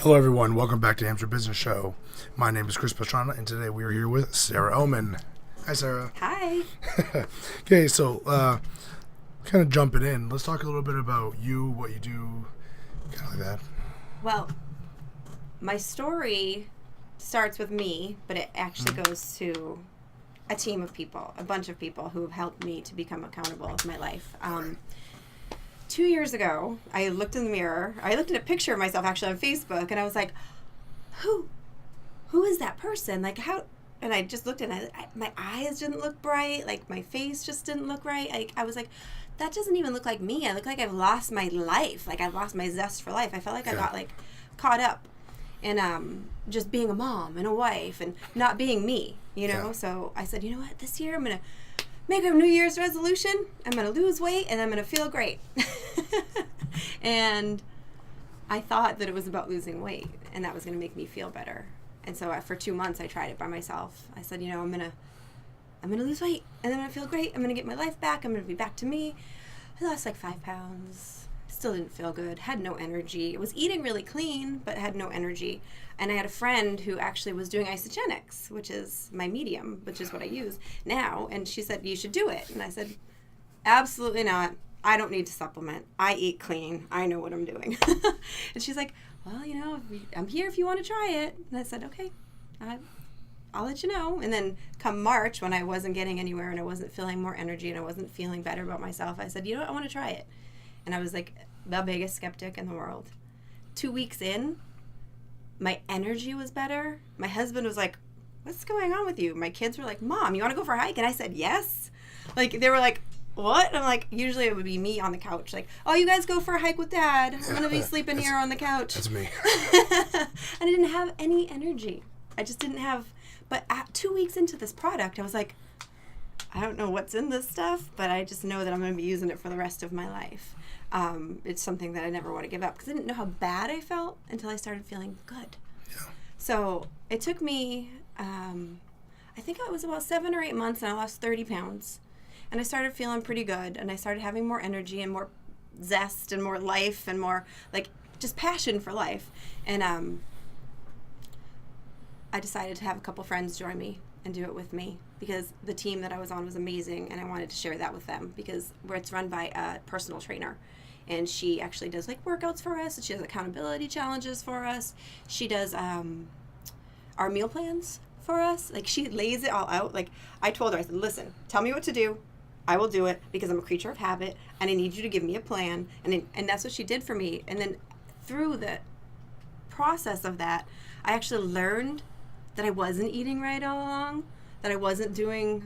Hello, everyone. Welcome back to Hamster Business Show. My name is Chris Pastrana, and today we are here with Sarah Ommen. Hi, Sarah. Hi. Okay, so kind of jumping in, let's talk a little bit about you, what you do, kind of like that. Well, my story starts with me, but it actually goes to a team of people, a bunch of people who have helped me to become accountable of my life. 2 years ago, I looked in the mirror. I looked at a picture of myself actually on Facebook, and I was like, who is that person? Like, how? And I just looked at it. My eyes didn't look bright. Like, my face just didn't look right. I was like, that doesn't even look like me. I look like I've lost my life. Like, I've lost my zest for life. I felt like I got, like, caught up in just being a mom and a wife and not being me, you know? Yeah. So I said, you know what? This year I'm going to make a New Year's resolution. I'm going to lose weight and I'm going to feel great. And I thought that it was about losing weight and that was going to make me feel better. And so for 2 months I tried it by myself. I said, you know, I'm going to lose weight and then I'm going to feel great. I'm going to get my life back. I'm going to be back to me. I lost like 5 pounds. Still didn't feel good. Had no energy. I was eating really clean, but had no energy. And I had a friend who actually was doing isogenics, which is my medium, which is what I use now. And she said, you should do it. And I said, absolutely not. I don't need to supplement. I eat clean. I know what I'm doing. And she's like, well, you know, I'm here if you want to try it. And I said, okay, I'll let you know. And then come March, when I wasn't getting anywhere and I wasn't feeling more energy and I wasn't feeling better about myself, I said, you know what, I want to try it. And I was like the biggest skeptic in the world. 2 weeks in, my energy was better. My husband was like, what's going on with you? My kids were like, Mom, you want to go for a hike? And I said, yes. Like, they were like, what? And I'm like, usually it would be me on the couch. Like, oh, you guys go for a hike with Dad. I'm going to be sleeping here on the couch. That's me. And I didn't have any energy. I just didn't have, but 2 weeks into this product, I was like, I don't know what's in this stuff, but I just know that I'm going to be using it for the rest of my life. It's something that I never want to give up because I didn't know how bad I felt until I started feeling good. Yeah. So it took me, I think it was about 7 or 8 months, and I lost 30 pounds. And I started feeling pretty good, and I started having more energy and more zest and more life and more, like, just passion for life. And I decided to have a couple friends join me and do it with me because the team that I was on was amazing, and I wanted to share that with them because it's run by a personal trainer. And she actually does, like, workouts for us, and she does accountability challenges for us. She does our meal plans for us. Like, she lays it all out. Like, I told her, I said, listen, tell me what to do. I will do it because I'm a creature of habit, and I need you to give me a plan. And that's what she did for me. And then through the process of that, I actually learned that I wasn't eating right all along, that I wasn't doing,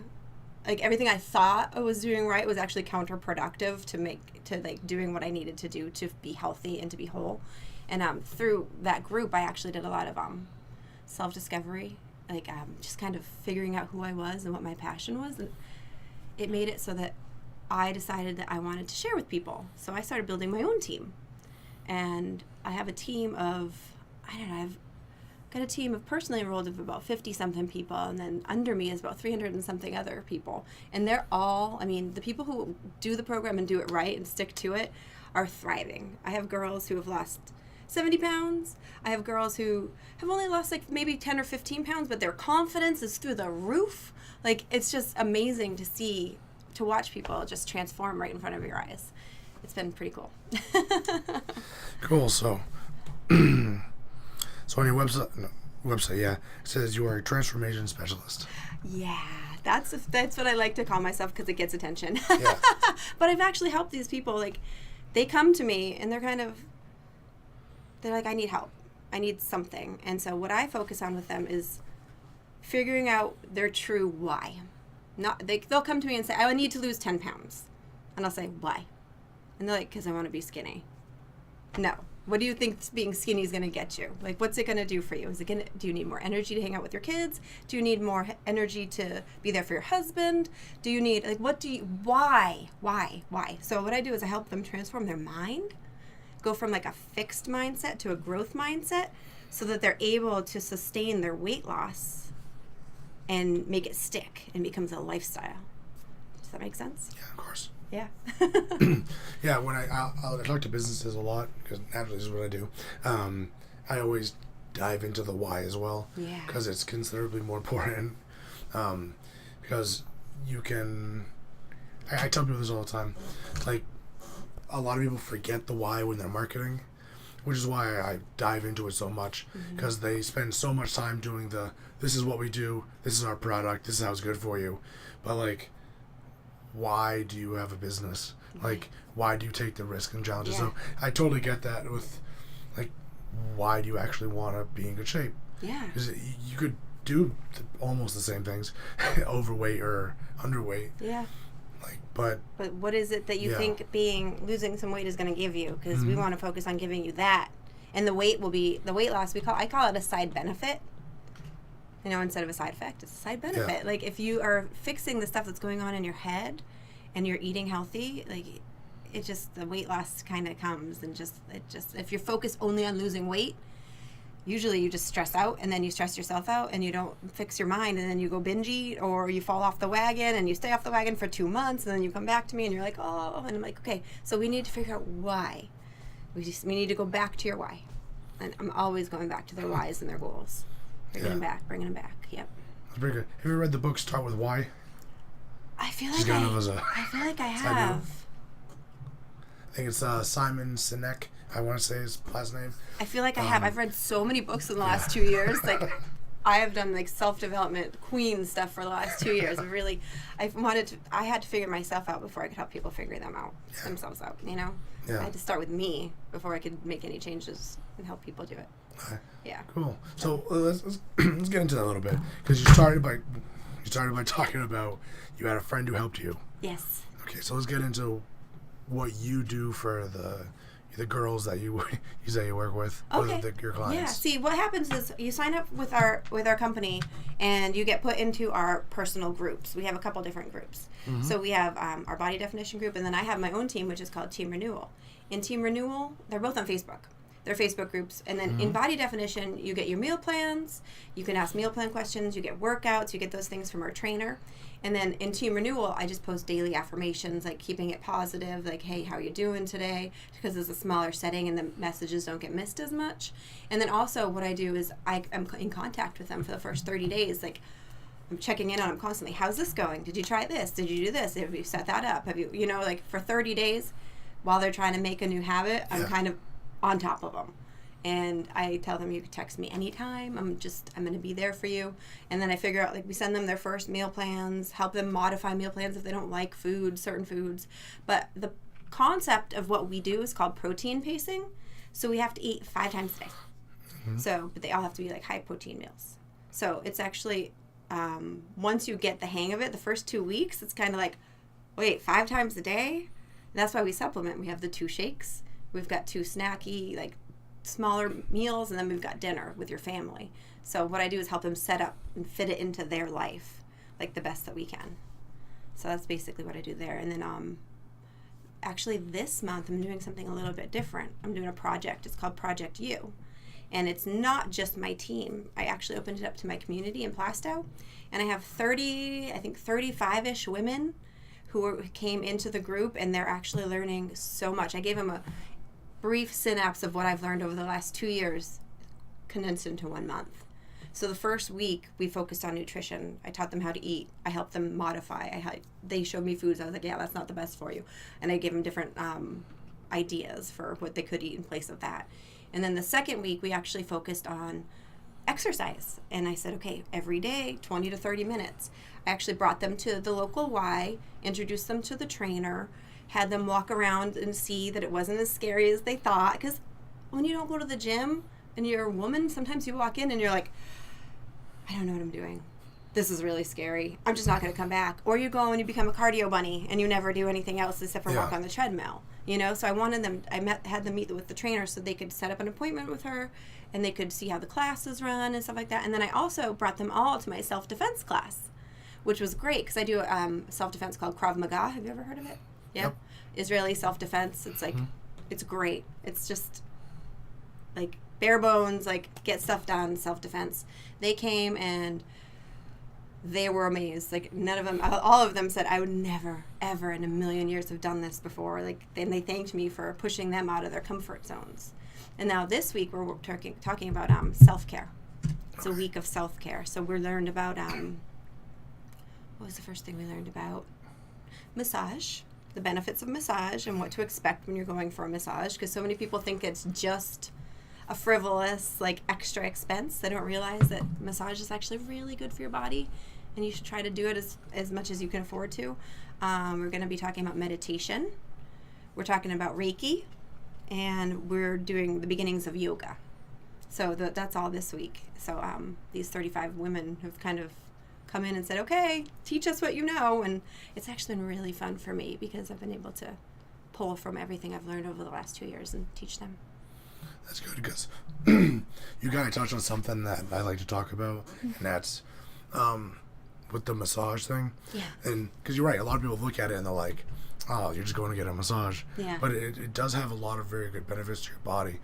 like, everything I thought I was doing right was actually counterproductive to doing what I needed to do to be healthy and to be whole. And through that group, I actually did a lot of self-discovery, like just kind of figuring out who I was and what my passion was. And it made it so that I decided that I wanted to share with people. So I started building my own team. And I have a team of, I've got a team of personally enrolled of about 50-something people, and then under me is about 300 and something other people. And they're all, I mean, the people who do the program and do it right and stick to it are thriving. I have girls who have lost 70 pounds. I have girls who have only lost like maybe 10 or 15 pounds, but their confidence is through the roof. Like, it's just amazing to watch people just transform right in front of your eyes. It's been pretty cool. Cool. So, so on your website, yeah, it says you are a transformation specialist. Yeah, that's what I like to call myself because it gets attention. Yeah. But I've actually helped these people. Like, they come to me and they're like, I need help. I need something. And so what I focus on with them is figuring out their true why. They'll come to me and say, I need to lose 10 pounds. And I'll say, why? And they're like, because I want to be skinny. No. What do you think being skinny is going to get you? Like, what's it going to do for you? Do you need more energy to hang out with your kids? Do you need more energy to be there for your husband? Do you need, like, why? So what I do is I help them transform their mind, go from like a fixed mindset to a growth mindset so that they're able to sustain their weight loss and make it stick and becomes a lifestyle. Does that make sense? Yeah, of course. Yeah. Yeah, when I talk to businesses a lot, because naturally this is what I do, I always dive into the why as well. Yeah. Because it's considerably more important. Because you can... I tell people this all the time. Like, a lot of people forget the why when they're marketing, which is why I dive into it so much, because they spend so much time doing this is what we do, this is our product, this is how it's good for you. But, like, why do you have a business? Like, why do you take the risk and challenges? So I totally get that with, like, why do you actually want to be in good shape? Yeah. Because you could do almost the same things, overweight or underweight. Yeah. Like, but what is it that you think losing some weight is going to give you? Because we want to focus on giving you that, and the weight loss. I call it a side benefit. Instead of a side effect, it's a side benefit. Yeah. Like, if you are fixing the stuff that's going on in your head, and you're eating healthy, like, the weight loss kind of comes, and if you're focused only on losing weight, usually you just stress out, and then you stress yourself out, and you don't fix your mind, and then you go binge eat, or you fall off the wagon, and you stay off the wagon for 2 months, and then you come back to me, and you're like, oh, and I'm like, okay, so we need to figure out why. We need to go back to your why. And I'm always going back to their whys and their goals. Bringing them back, yep. That's pretty good. Have you ever read the book Start With Why? I feel like I have. I think it's Simon Sinek. I want to say his last name. I feel like I have. I've read so many books in the last 2 years. Like, I have done, like, self-development queen stuff for the last 2 years. I had to figure myself out before I could help people figure themselves out, Yeah. I had to start with me before I could make any changes and help people do it. Okay. Yeah. Cool. So let's get into that a little bit, because you started by talking about you had a friend who helped you. Yes. Okay, so let's get into what you do for the girls that you say you work with, okay. Your clients. Yeah. See, what happens is you sign up with our company, and you get put into our personal groups. We have a couple different groups. Mm-hmm. So we have our body definition group, and then I have my own team, which is called Team Renewal. In Team Renewal, they're both on Facebook. They're Facebook groups. And then in body definition, you get your meal plans. You can ask meal plan questions. You get workouts. You get those things from our trainer. And then in Team Renewal, I just post daily affirmations, like keeping it positive, like, hey, how are you doing today? Because it's a smaller setting and the messages don't get missed as much. And then also what I do is I'm in contact with them for the first 30 days. Like, I'm checking in on them constantly. How's this going? Did you try this? Did you do this? Have you set that up? Have you, like, for 30 days while they're trying to make a new habit, I'm kind of on top of them. And I tell them, you can text me anytime. I'm going to be there for you. And then I figure out, like, we send them their first meal plans, help them modify meal plans if they don't like certain foods. But the concept of what we do is called protein pacing. So we have to eat 5 times a day. Mm-hmm. But they all have to be, like, high protein meals. So it's actually, once you get the hang of it, the first 2 weeks, it's kind of like, wait, 5 times a day? And that's why we supplement. We have the 2 shakes. We've got 2 snacky, like, smaller meals, and then we've got dinner with your family. So what I do is help them set up and fit it into their life, like, the best that we can. So that's basically what I do there. And then actually this month I'm doing something a little bit different. I'm doing a project. It's called Project You. And it's not just my team. I actually opened it up to my community in Plastow. And I have 35-ish women who came into the group, and they're actually learning so much. I gave them a brief synapse of what I've learned over the last 2 years, condensed into 1 month. So the first week we focused on nutrition. I taught them how to eat. I helped them modify. They showed me foods. I was like, yeah, that's not the best for you. And I gave them different ideas for what they could eat in place of that. And then the second week we actually focused on exercise. And I said, okay, every day, 20 to 30 minutes. I actually brought them to the local Y, introduced them to the trainer, had them walk around and see that it wasn't as scary as they thought. Because when you don't go to the gym and you're a woman, sometimes you walk in and you're like, I don't know what I'm doing. This is really scary. I'm just not going to come back. Or you go and you become a cardio bunny and you never do anything else except for walk on the treadmill. So I wanted them, had them meet with the trainer so they could set up an appointment with her and they could see how the classes run and stuff like that. And then I also brought them all to my self-defense class, which was great because I do self-defense called Krav Maga. Have you ever heard of it? Yeah. Yep. Israeli self-defense. It's like, it's great. It's just like bare bones, like get stuff done, self-defense. They came and they were amazed. Like, none of them, all of them said, I would never, ever in a million years have done this before. Like, and they thanked me for pushing them out of their comfort zones. And now this week we're talking about self-care. It's a week of self-care. So we learned about, what was the first thing we learned about? Massage. The benefits of massage and what to expect when you're going for a massage, because so many people think it's just a frivolous, like, extra expense. They don't realize that massage is actually really good for your body, and you should try to do it as much as you can afford to. We're going to be talking about meditation. We're talking about Reiki, and we're doing the beginnings of yoga. So that's all this week. So these 35 women have kind of come in and said, okay, teach us what you know. And it's actually been really fun for me because I've been able to pull from everything I've learned over the last 2 years and teach them. That's good, because you kind of touched on something that I like to talk about, and that's with the massage thing. Yeah. And because you're right, a lot of people look at it and they're like, oh, you're just going to get a massage. Yeah. But it does have a lot of very good benefits to your body.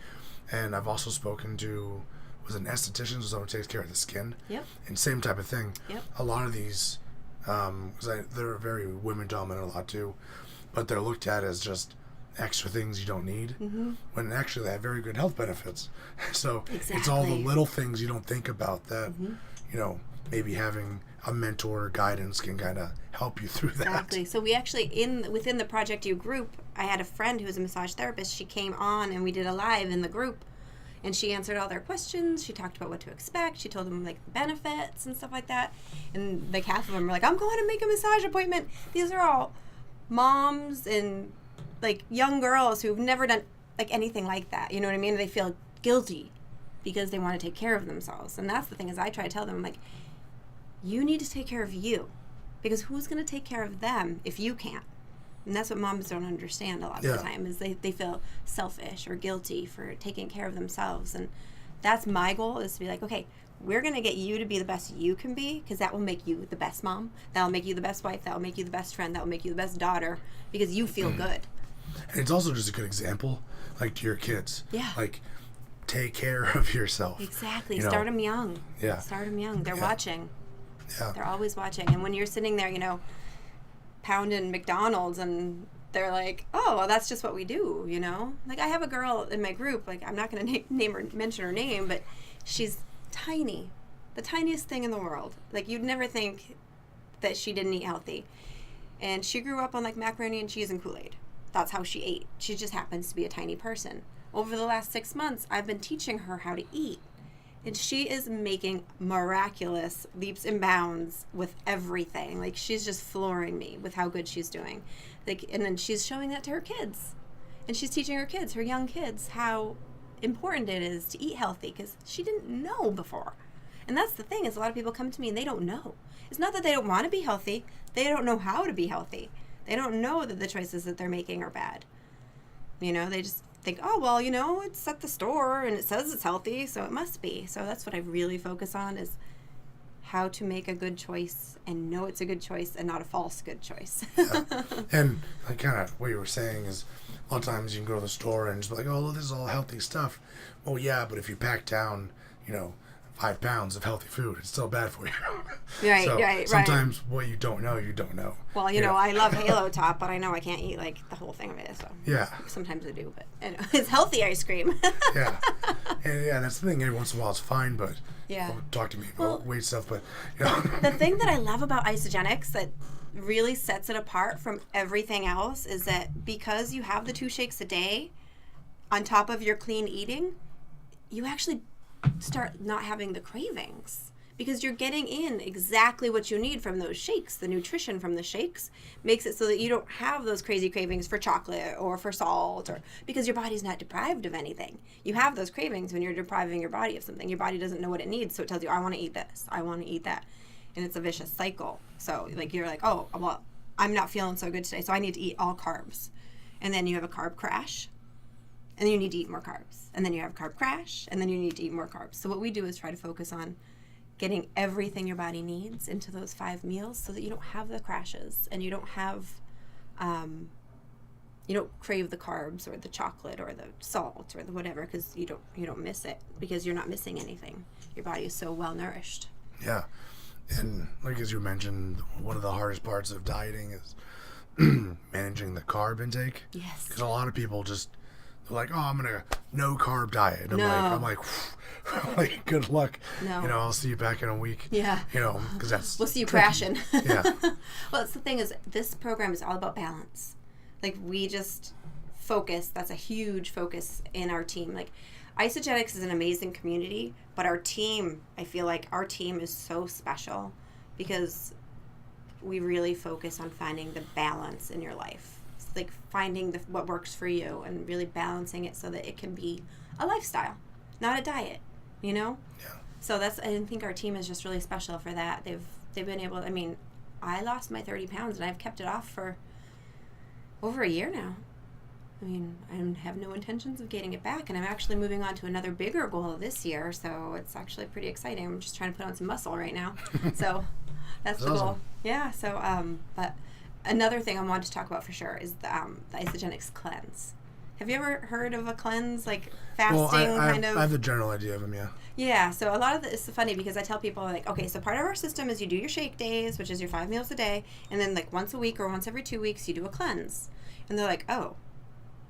And I've also spoken to, was an esthetician, so someone who takes care of the skin. Yep. And same type of thing. Yep. A lot of these, because they're very women dominant a lot too, but they're looked at as just extra things you don't need, when actually they have very good health benefits. So it's all the little things you don't think about that, you know, maybe having a mentor or guidance can kind of help you through that. Exactly. So we actually, within the Project U group, I had a friend who was a massage therapist. She came on and we did a live in the group, and she answered all their questions. She talked about what to expect. She told them, like, the benefits and stuff like that. And like half of them were like, I'm going to make a massage appointment. These are all moms and like young girls who've never done like anything like that. You know what I mean? They feel guilty because they want to take care of themselves. And that's the thing, is I try to tell them, like, you need to take care of you, because who's going to take care of them if you can't? And that's what moms don't understand a lot of the time, is they feel selfish or guilty for taking care of themselves. And that's my goal, is to be like, okay, we're going to get you to be the best you can be, because that will make you the best mom. That will make you the best wife. That will make you the best friend. That will make you the best daughter, because you feel good. And it's also just a good example, like, to your kids. Yeah. Like, take care of yourself. Exactly. You know? Start them young. Yeah. Start them young. They're watching. Yeah. They're always watching. And when you're sitting there, you know, pounding McDonald's, and they're like, oh, well, that's just what we do, you know? Like, I have a girl in my group, like, I'm not going to mention her name, but she's tiny. The tiniest thing in the world. Like, you'd never think that she didn't eat healthy. And she grew up on, like, macaroni and cheese and Kool-Aid. That's how she ate. She just happens to be a tiny person. Over the last 6 months, I've been teaching her how to eat. And she is making miraculous leaps and bounds with everything. Like, she's just flooring me with how good she's doing. Like, and then she's showing that to her kids. And she's teaching her kids, her young kids, how important it is to eat healthy, because she didn't know before. And that's the thing, is a lot of people come to me and they don't know. It's not that they don't want to be healthy. They don't know how to be healthy. They don't know that the choices that they're making are bad. You know, they just think, oh, well, you know, it's at the store and it says it's healthy, so it must be. So that's what I really focus on, is how to make a good choice and know it's a good choice and not a false good choice. Yeah. And like, kind of what you were saying is, a lot of times you can go to the store and just be like, oh, this is all healthy stuff. Oh, yeah, but if you pack down, you know, 5 pounds of healthy food, it's still bad for you. Right, so right. Sometimes what you don't know, you don't know. Well, you know, I love Halo Top, but I know I can't eat, like, the whole thing of it, so. Yeah. Sometimes I do, but it's healthy ice cream. Yeah. And yeah, that's the thing. Every once in a while it's fine, but yeah. Talk to me about weight stuff, but, you know. The thing that I love about isogenics that really sets it apart from everything else is that because you have the 2 shakes a day on top of your clean eating, you actually start not having the cravings, because you're getting in exactly what you need from those shakes. The nutrition from the shakes makes it so that you don't have those crazy cravings for chocolate or for salt, or because your body's not deprived of anything. You have those cravings when you're depriving your body of something. Your body doesn't know what it needs, so it tells you, I want to eat this, I want to eat that. And it's a vicious cycle. So, like, you're like, oh, well, I'm not feeling so good today, so I need to eat all carbs. And then you have a carb crash, and then you need to eat more carbs. And then you have a carb crash, and then you need to eat more carbs. So what we do is try to focus on getting everything your body needs into those 5 meals, so that you don't have the crashes, and you don't have, you don't crave the carbs or the chocolate or the salt or the whatever, because you don't miss it, because you're not missing anything. Your body is so well nourished. Yeah. And like as you mentioned, one of the hardest parts of dieting is managing the carb intake. Yes. Because a lot of people just they're like, "Oh, I'm gonna no carb diet." And I'm like, like, good luck. No. You know, I'll see you back in a week. Yeah. You know, because that's we'll see you tricky. crashing. Yeah. Well, it's the thing is, this program is all about balance. Like, we just focus. That's a huge focus in our team. Like, Isogenics is an amazing community, but our team, I feel like our team is so special because we really focus on finding the balance in your life. It's like finding what works for you and really balancing it so that it can be a lifestyle, not a diet, you know? Yeah. So I think our team is just really special for that. They've been able, I mean, I lost my 30 pounds and I've kept it off for over a year now. I mean, I have no intentions of getting it back, and I'm actually moving on to another bigger goal this year, so it's actually pretty exciting. I'm just trying to put on some muscle right now. So that's the goal. Awesome. Yeah, so, but another thing I wanted to talk about for sure is the Isogenics cleanse. Have you ever heard of a cleanse, like fasting kind of? I have the general idea of them, yeah. Yeah, so a lot of it's funny because I tell people, like, okay, so part of our system is you do your shake days, which is your 5 meals a day, and then like once a week or once every 2 weeks you do a cleanse. And they're like, oh,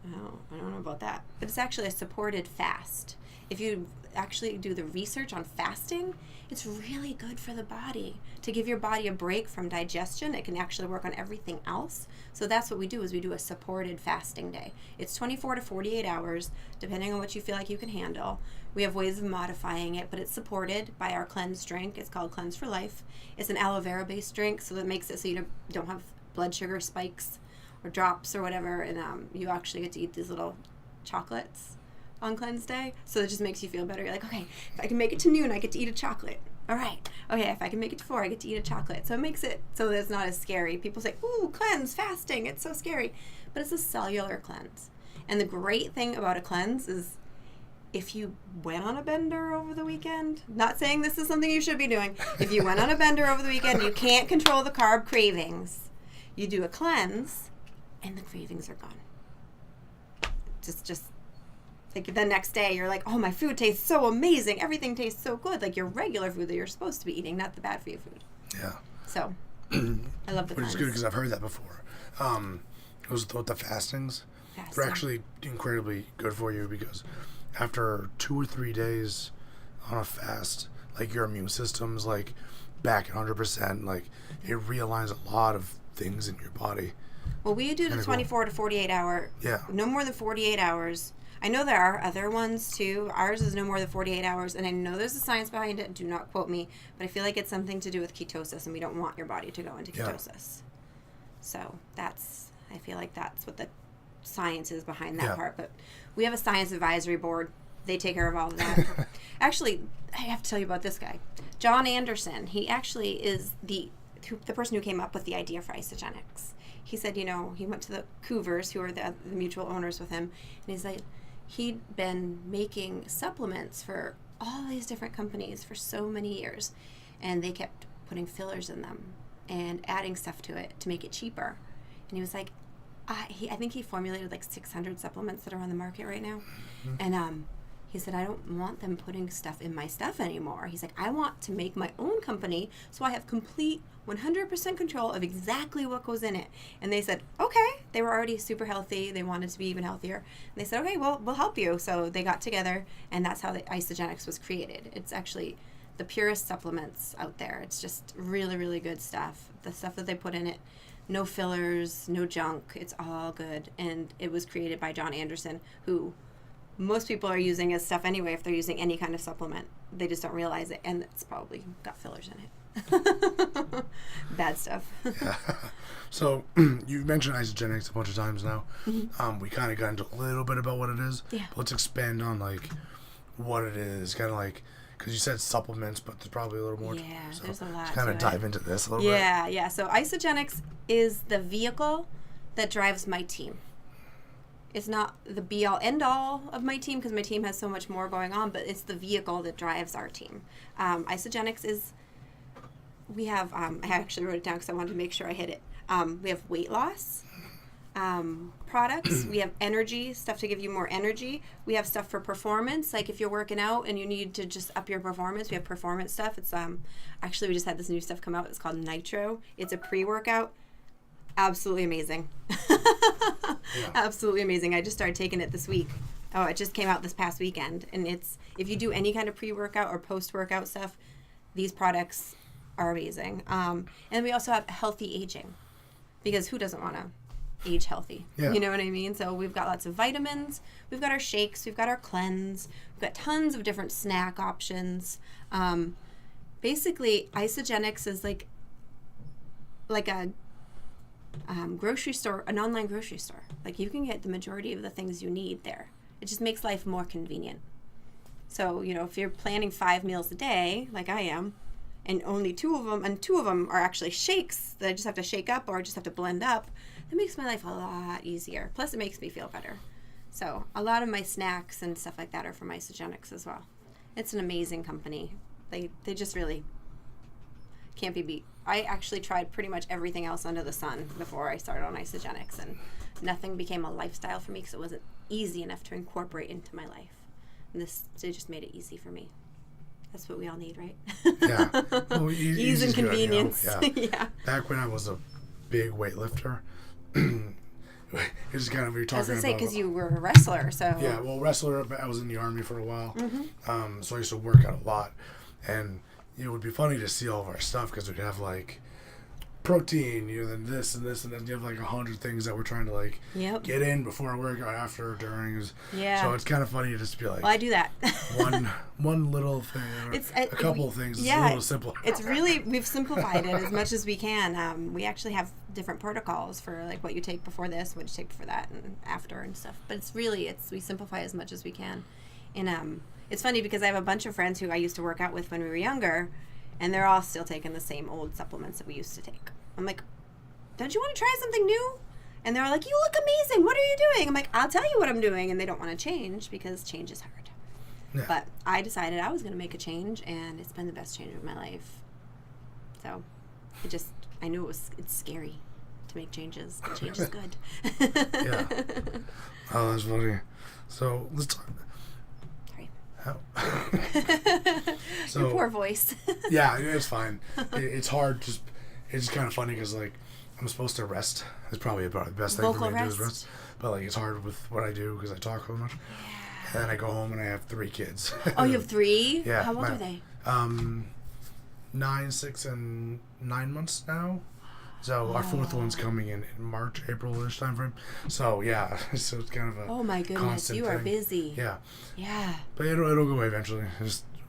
I don't know about that. But it's actually a supported fast. If you actually do the research on fasting, it's really good for the body. To give your body a break from digestion, it can actually work on everything else. So that's what we do, is we do a supported fasting day. It's 24 to 48 hours, depending on what you feel like you can handle. We have ways of modifying it, but it's supported by our cleanse drink. It's called Cleanse for Life. It's an aloe vera-based drink, so that makes it so you don't have blood sugar spikes or drops or whatever, and you actually get to eat these little chocolates on cleanse day, so it just makes you feel better. You're like, okay, if I can make it to noon, I get to eat a chocolate. All right. Okay, if I can make it to 4, I get to eat a chocolate. So it makes it so that it's not as scary. People say, ooh, cleanse, fasting, it's so scary. But it's a cellular cleanse. And the great thing about a cleanse is if you went on a bender over the weekend, not saying this is something you should be doing, if you went on a bender over the weekend, you can't control the carb cravings. You do a cleanse, and the cravings are gone. Just like the next day, you're like, oh, my food tastes so amazing. Everything tastes so good. Like your regular food that you're supposed to be eating, not the bad for you food. Yeah. So, I love the Which cleanse. is good because I've heard that before. It was with the fastings. They're actually incredibly good for you because after 2 or 3 days on a fast, like your immune system's like back at 100%. Like it realigns a lot of things in your body. Well, we do the 24 to 48 hour. Yeah. No more than 48 hours. I know there are other ones too. Ours is no more than 48 hours, and I know there's a science behind it. Do not quote me, but I feel like it's something to do with ketosis, and we don't want your body to go into ketosis. So I feel like that's what the science is behind that part. But we have a science advisory board. They take care of all of that. Actually, I have to tell you about this guy, John Anderson. He actually is the person who came up with the idea for Isogenics. He said, he went to the Coovers, who are the mutual owners with him, and he's like, he'd been making supplements for all these different companies for so many years, and they kept putting fillers in them and adding stuff to it to make it cheaper. And he was like, I think he formulated like 600 supplements that are on the market right now. Mm-hmm. And he said, I don't want them putting stuff in my stuff anymore. He's like, I want to make my own company so I have complete 100% control of exactly what goes in it. And they said, okay. They were already super healthy. They wanted to be even healthier. And they said, okay, well, we'll help you. So they got together, and that's how the Isogenics was created. It's actually the purest supplements out there. It's just really, really good stuff. The stuff that they put in it, no fillers, no junk. It's all good. And it was created by John Anderson, who most people are using as stuff anyway if they're using any kind of supplement. They just don't realize it, and it's probably got fillers in it. Bad stuff. Yeah. So you mentioned Isogenics a bunch of times now. Mm-hmm. We kind of got into a little bit about what it is. Yeah. But let's expand on like what it is. Kind of like, because you said supplements, but there's probably a little more. Yeah, so there's a lot. Let's kind of dive into this a little bit. Yeah. So Isogenics is the vehicle that drives my team. It's not the be-all, end-all of my team because my team has so much more going on, but it's the vehicle that drives our team. Isogenics is, we have, I actually wrote it down because I wanted to make sure I hit it. We have weight loss, products. We have energy, stuff to give you more energy. We have stuff for performance. Like if you're working out and you need to just up your performance, we have performance stuff. It's actually we just had this new stuff come out. It's called Nitro. It's a pre-workout. Absolutely amazing. Yeah. Absolutely amazing. I just started taking it this week. Oh, it just came out this past weekend. And it's, if you do any kind of pre-workout or post-workout stuff, these products are amazing. And we also have healthy aging, because who doesn't want to age healthy? Yeah. You know what I mean? So we've got lots of vitamins. We've got our shakes. We've got our cleanse. We've got tons of different snack options. Basically, Isogenics is like a grocery store, an online grocery store. Like you can get the majority of the things you need there. It just makes life more convenient. So, you know, if you're planning 5 meals a day, like I am, and only 2 of them are actually shakes that I just have to shake up or I just have to blend up, that makes my life a lot easier. Plus, it makes me feel better. So, a lot of my snacks and stuff like that are from Isogenics as well. It's an amazing company. They just really can't be beat. I actually tried pretty much everything else under the sun before I started on Isogenics, and nothing became a lifestyle for me because it wasn't easy enough to incorporate into my life. And they just made it easy for me. That's what we all need, right? Yeah. Well, ease and convenience. Good, you know? Yeah. Back when I was a big weightlifter, it's kind of, you're talking about. I was gonna say, because you were a wrestler, so. Yeah, well, wrestler. I was in the Army for a while, Mm-hmm. so I used to work out a lot, and it would be funny to see all of our stuff because we'd have like protein, you know, then this and this, and then you have like 100 things that we're trying to like get in before work or after or during. Yeah. So it's kind of funny to just be like, well, I do that. one little thing or a couple of things. Yeah, it's a little simpler. It's really, we've simplified it as much as we can. We actually have different protocols for like what you take before this, what you take before that, and after and stuff. But we simplify as much as we can. And it's funny because I have a bunch of friends who I used to work out with when we were younger, and they're all still taking the same old supplements that we used to take. I'm like, don't you want to try something new? And they're like, you look amazing. What are you doing? I'm like, I'll tell you what I'm doing. And they don't want to change because change is hard. Yeah. But I decided I was going to make a change, and it's been the best change of my life. So I knew it's scary to make changes, but change is good. Yeah. Oh, that's funny. So let's talk. How? Your poor voice. Yeah, it's fine. It's hard. It's kind of funny because like I'm supposed to rest. It's probably about the best thing for me to do is rest. But like it's hard with what I do because I talk so much. Yeah. And then I go home and I have 3 kids. Oh, you have 3? Yeah. How old are they? 9, 6, and 9 months now. So our 4th one's coming in March, April-ish time frame. So yeah, so it's kind of a oh my goodness, you are busy. Yeah. Yeah. But it'll go away eventually.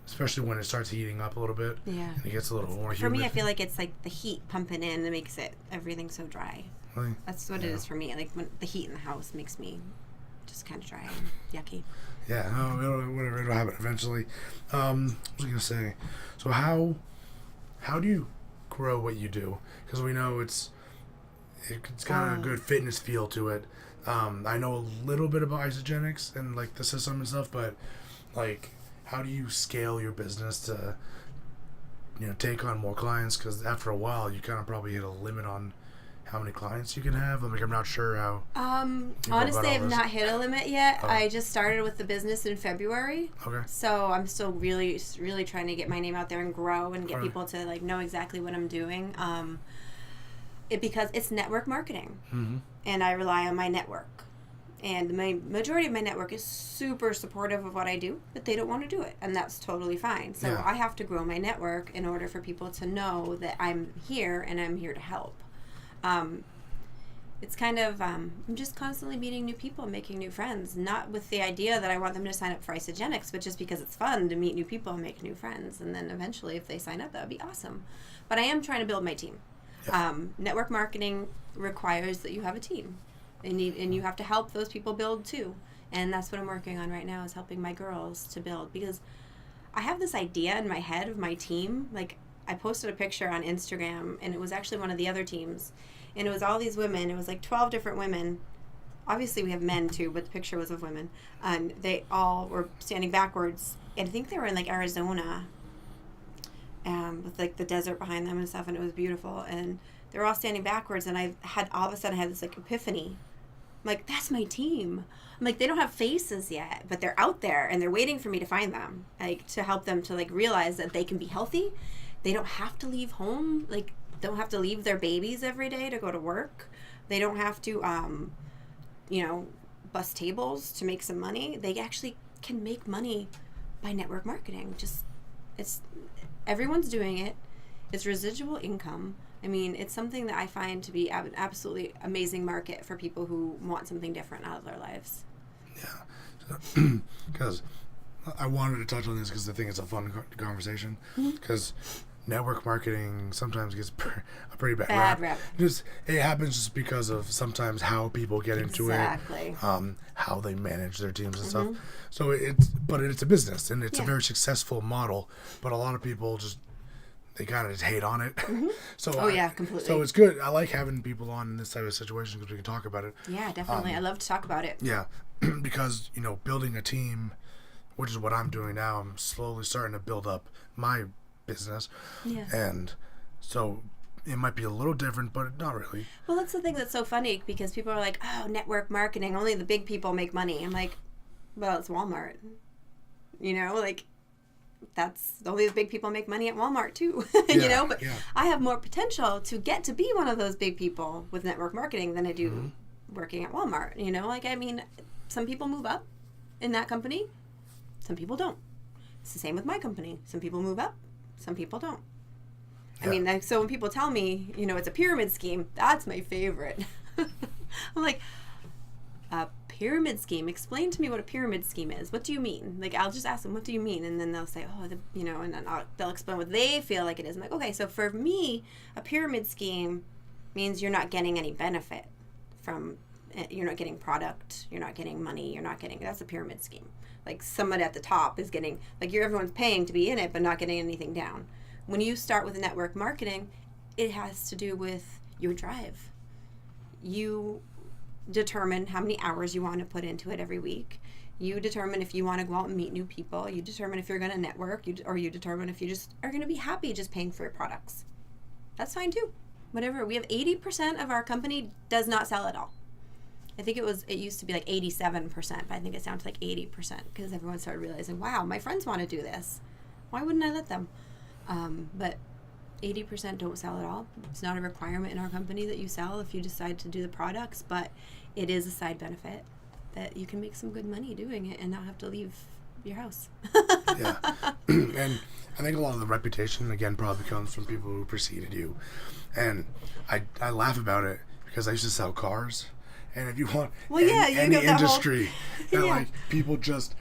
Especially when it starts heating up a little bit. Yeah. And it gets a little more humid. For me, I feel like it's like the heat pumping in that makes everything so dry. Really? That's what it is for me. Like when the heat in the house makes me just kind of dry and yucky. Yeah. No, it'll happen eventually. What was I gonna say? So how do you grow what you do? Because we know it's got a good fitness feel to it. I know a little bit about Isogenics and like the system and stuff, but like how do you scale your business to take on more clients? Because after a while you kind of probably hit a limit on how many clients you can have. I'm not sure how. Honestly, I've not hit a limit yet. I just started with the business in February. Okay. So I'm still really, really trying to get my name out there and grow and get people to like know exactly what I'm doing. Because it's network marketing, and I rely on my network. And the majority of my network is super supportive of what I do, but they don't want to do it, and that's totally fine. So I have to grow my network in order for people to know that I'm here and I'm here to help. It's kind of, I'm just constantly meeting new people, making new friends, not with the idea that I want them to sign up for Isogenics, but just because it's fun to meet new people and make new friends. And then eventually, if they sign up, that would be awesome. But I am trying to build my team. Yeah. Network marketing requires that you have a team, and you have to help those people build too. And that's what I'm working on right now, is helping my girls to build, because I have this idea in my head of my team. Like, I posted a picture on Instagram, and it was actually one of the other teams, and it was all these women. It was like 12 different women. Obviously we have men too, but the picture was of women, and they all were standing backwards, and I think they were in like Arizona, with like the desert behind them and stuff, and it was beautiful, and they were all standing backwards, and I had all of a sudden I had this like epiphany I'm like, that's my team. I'm like, they don't have faces yet, but they're out there and they're waiting for me to find them, like to help them to like realize that they can be healthy. They don't have to leave home, like don't have to leave their babies every day to go to work. They don't have to, bust tables to make some money. They actually can make money by network marketing. Everyone's doing it. It's residual income. I mean, it's something that I find to be an absolutely amazing market for people who want something different out of their lives. Yeah, because I wanted to touch on this because I think it's a fun conversation. Because network marketing sometimes gets a pretty bad rap. It happens just because of sometimes how people get into it, how they manage their teams and stuff. So it's a business and it's a very successful model. But a lot of people they kind of just hate on it. So completely. So it's good. I like having people on in this type of situation because we can talk about it. Yeah, definitely. I love to talk about it. Yeah, because building a team, which is what I'm doing now. I'm slowly starting to build up my business. Yeah. And so it might be a little different, but not really. Well, that's the thing that's so funny because people are like, oh, network marketing, only the big people make money. I'm like, well, it's Walmart. That's only the big people make money at Walmart too. But I have more potential to get to be one of those big people with network marketing than I do working at Walmart. Some people move up in that company, some people don't. It's the same with my company. Some people move up, some people don't. Yeah. So when people tell me, it's a pyramid scheme, that's my favorite. I'm like, a pyramid scheme? Explain to me what a pyramid scheme is. What do you mean? Like, I'll just ask them, what do you mean? And then they'll say, and then they'll explain what they feel like it is. I'm like, okay, so for me, a pyramid scheme means you're not getting any benefit from, you're not getting product, you're not getting money, that's a pyramid scheme. Like, someone at the top is getting, like, everyone's paying to be in it, but not getting anything down. When you start with network marketing, it has to do with your drive. You determine how many hours you want to put into it every week. You determine if you want to go out and meet new people. You determine if you're going to network, or you determine if you just are going to be happy just paying for your products. That's fine too. Whatever. We have 80% of our company does not sell at all. I think it used to be like 87%, but I think it's down to like 80% because everyone started realizing, wow, my friends want to do this. Why wouldn't I let them? But 80% don't sell at all. It's not a requirement in our company that you sell if you decide to do the products, but it is a side benefit that you can make some good money doing it and not have to leave your house. Yeah. And I think a lot of the reputation, again, probably comes from people who preceded you. And I laugh about it because I used to sell cars. And if you want any industry, like, people just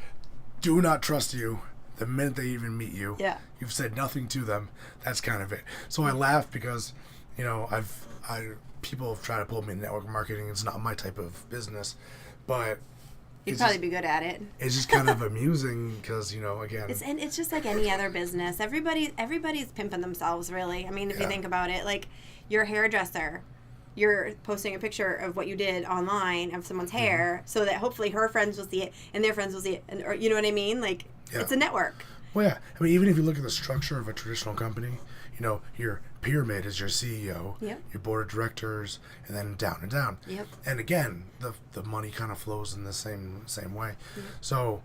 do not trust you the minute they even meet you. Yeah. You've said nothing to them. That's kind of it. So I laugh because, people have tried to pull me in network marketing. It's not my type of business, but you'd probably be good at it. It's just kind of amusing because, again, it's just like any other business. Everybody's pimping themselves, really. If you think about it, like, you're a hairdresser. You're posting a picture of what you did online of someone's hair so that hopefully her friends will see it and their friends will see it. Or, you know what I mean? Like, it's a network. Well, yeah. Even if you look at the structure of a traditional company, your pyramid is your CEO, your board of directors, and then down and down. Yep. And again, the money kind of flows in the same way. Yep. So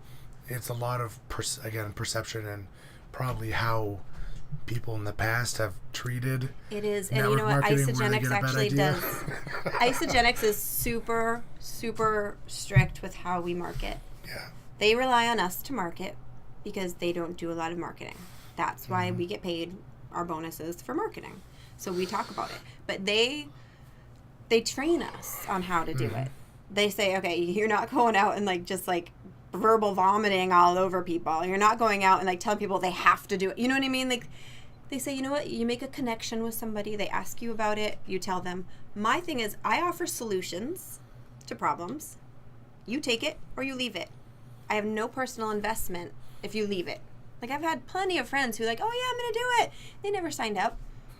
it's a lot of, perception and probably how people in the past have treated. It is. And you know what? Isogenics actually does. Isogenics is super, super strict with how we market. Yeah. They rely on us to market because they don't do a lot of marketing. That's why we get paid our bonuses for marketing. So we talk about it. But they train us on how to do it. They say, okay, you're not going out and just verbal vomiting all over people. You're not going out and telling people they have to do it. You know what I mean? Like, they say, you know what? You make a connection with somebody. They ask you about it. You tell them. My thing is, I offer solutions to problems. You take it or you leave it. I have no personal investment if you leave it. Like, I've had plenty of friends who oh yeah, I'm going to do it. They never signed up.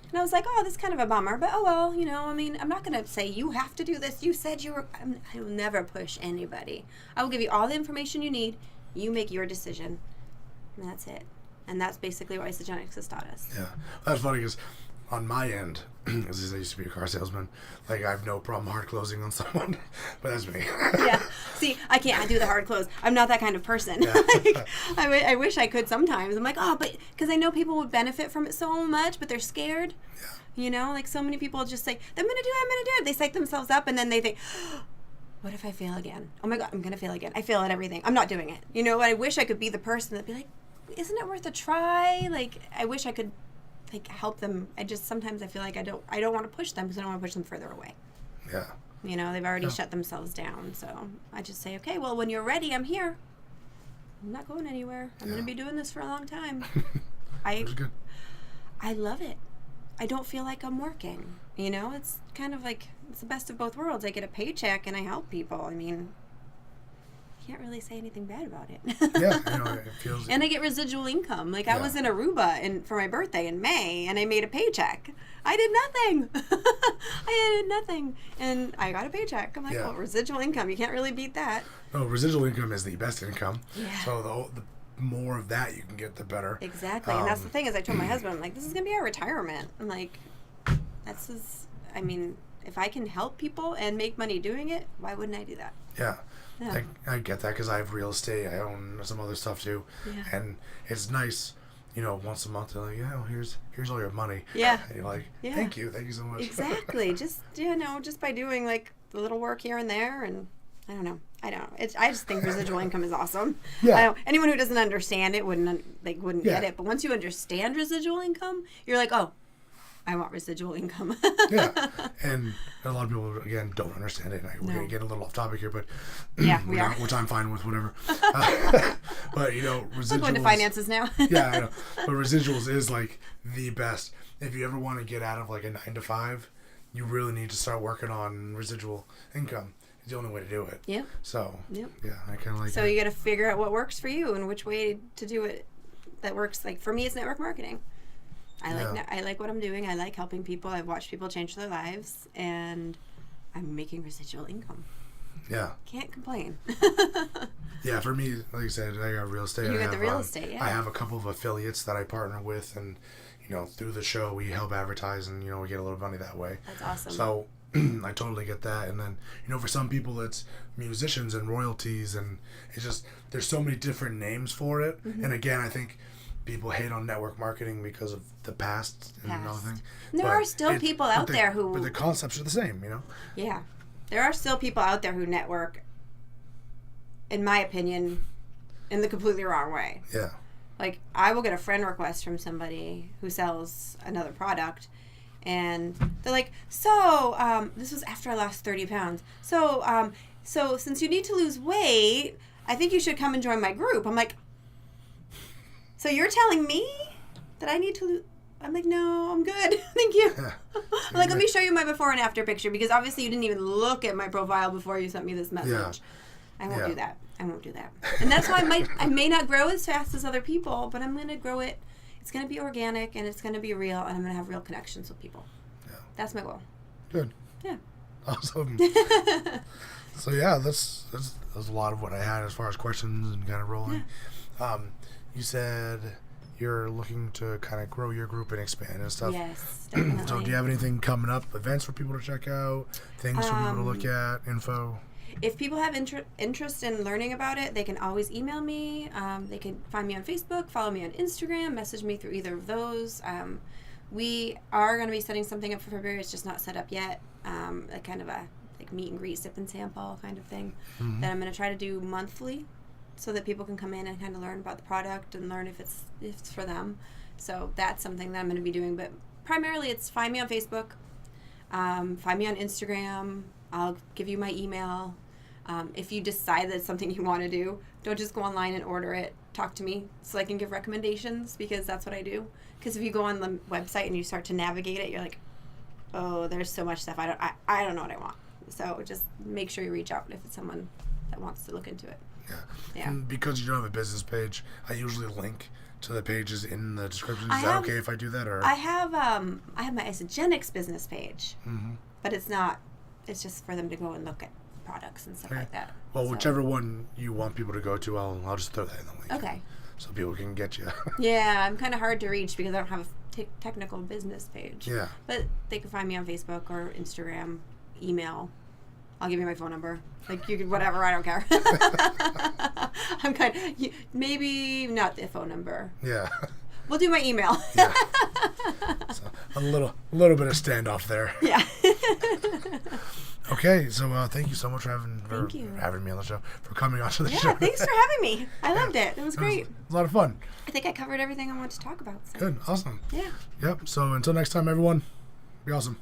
And I was like, oh, this is kind of a bummer, but oh well, I'm not going to say you have to do this. You said you were, I will never push anybody. I will give you all the information you need. You make your decision. And that's it. And that's basically what Isogenics has taught us. Yeah. That's funny because on my end, as I used to be a car salesman, like I have no problem hard closing on someone, but that's me. Yeah. See, I can't do the hard close. I'm not that kind of person. Yeah. Like, I wish I could sometimes. I'm like, oh, but because I know people would benefit from it so much, but they're scared. Yeah. You know, like so many people just say, I'm going to do it. They psych themselves up and then they think, what if I fail again? Oh my God, I'm going to fail again. I fail at everything. I'm not doing it. You know, I wish I could be the person that'd be like, isn't it worth a try? Like, I wish I could like help them. Sometimes I feel like I don't want to push them because I don't want to push them further away. Yeah. You know, they've already shut themselves down. So I just say, okay, well, when you're ready, I'm here. I'm not going anywhere. I'm going to be doing this for a long time. That's good. I love it. I don't feel like I'm working. You know, it's kind of like, it's the best of both worlds. I get a paycheck and I help people. I mean, can't really say anything bad about it. Yeah, you know, it feels. And I get residual income. Like I was in Aruba for my birthday in May, and I made a paycheck. I did nothing. I did nothing, and I got a paycheck. I'm like, well, residual income. You can't really beat that. No, residual income is the best income. Yeah. So the more of that you can get, the better. Exactly, and that's the thing. Is I told my husband, I'm like, this is gonna be our retirement. I'm like, I mean, if I can help people and make money doing it, why wouldn't I do that? Yeah. Yeah. I get that because I have real estate. I own some other stuff too, and it's nice, you know, once a month they're like, here's all your money. Yeah. And you're like, thank you so much. Exactly. Just just by doing like the little work here and there, and I don't know. I just think residual income is awesome. Yeah. Anyone who doesn't understand it wouldn't get it. But once you understand residual income, you're like, oh, I want residual income. Yeah, and a lot of people again don't understand it. We're gonna get a little off topic here, but we are, which I'm fine with, whatever. But you know, residuals. I'm going to finances now. Yeah, I know. But residuals is like the best. If you ever want to get out of like a 9 to 5, you really need to start working on residual income. It's the only way to do it. Yeah. So. Yep. Yeah, I kind of like. So you got to figure out what works for you and which way to do it. That works. Like for me, it's network marketing. I like what I'm doing. I like helping people. I've watched people change their lives, and I'm making residual income. Yeah. Can't complain. Yeah, for me, like I said, I got real estate. You got the real estate, yeah. I have a couple of affiliates that I partner with, and you know, through the show, we help advertise, and you know, we get a little money that way. That's awesome. So I totally get that. And then, you know, for some people, it's musicians and royalties, and it's just there's so many different names for it. Mm-hmm. And again, I think people hate on network marketing because of the past and everything. There are still people out there who... But the concepts are the same, you know? Yeah. There are still people out there who network, in my opinion, in the completely wrong way. Yeah. Like, I will get a friend request from somebody who sells another product, and they're like, so, this was after I lost 30 pounds. So since you need to lose weight, I think you should come and join my group. I'm like... So you're telling me that I need to... I'm like, no, I'm good. Thank you. I'm like, let me show you my before and after picture, because obviously you didn't even look at my profile before you sent me this message. Yeah. I won't do that. I won't do that. And that's why I may not grow as fast as other people, but I'm going to grow it. It's going to be organic, and it's going to be real, and I'm going to have real connections with people. Yeah. That's my goal. Good. Yeah. Awesome. So, yeah, that's a lot of what I had as far as questions and kind of rolling. Yeah. You said you're looking to kind of grow your group and expand and stuff. Yes, definitely. So do you have anything coming up, events for people to check out, things for people to look at, info? If people have interest in learning about it, they can always email me. They can find me on Facebook, follow me on Instagram, message me through either of those. We are going to be setting something up for February. It's just not set up yet. A kind of a like meet and greet, sip and sample kind of thing that I'm going to try to do monthly, so that people can come in and kind of learn about the product and learn if it's for them. So that's something that I'm going to be doing. But primarily it's find me on Facebook, find me on Instagram. I'll give you my email. If you decide that's something you want to do, don't just go online and order it. Talk to me so I can give recommendations, because that's what I do. Because if you go on the website and you start to navigate it, you're like, oh, there's so much stuff. I don't know what I want. So just make sure you reach out if it's someone that wants to look into it. Yeah. And because you don't have a business page, I usually link to the pages in the description. Is that okay if I do that? Or I have my Isogenics business page, but it's not. It's just for them to go and look at products and stuff like that. Well, whichever one you want people to go to, I'll just throw that in the link. Okay. So people can get you. Yeah, I'm kind of hard to reach because I don't have technical business page. Yeah. But they can find me on Facebook or Instagram, email. I'll give you my phone number. Like, you can, whatever, I don't care. I'm maybe not the phone number. Yeah. We'll do my email. Yeah. So a little bit of standoff there. Yeah. Okay, so thank you so much for having me on the show, for coming on to the show. Yeah, thanks for having me. I loved it. It was great. It was a lot of fun. I think I covered everything I wanted to talk about. So. Good, awesome. Yeah. Yep, so until next time, everyone, be awesome.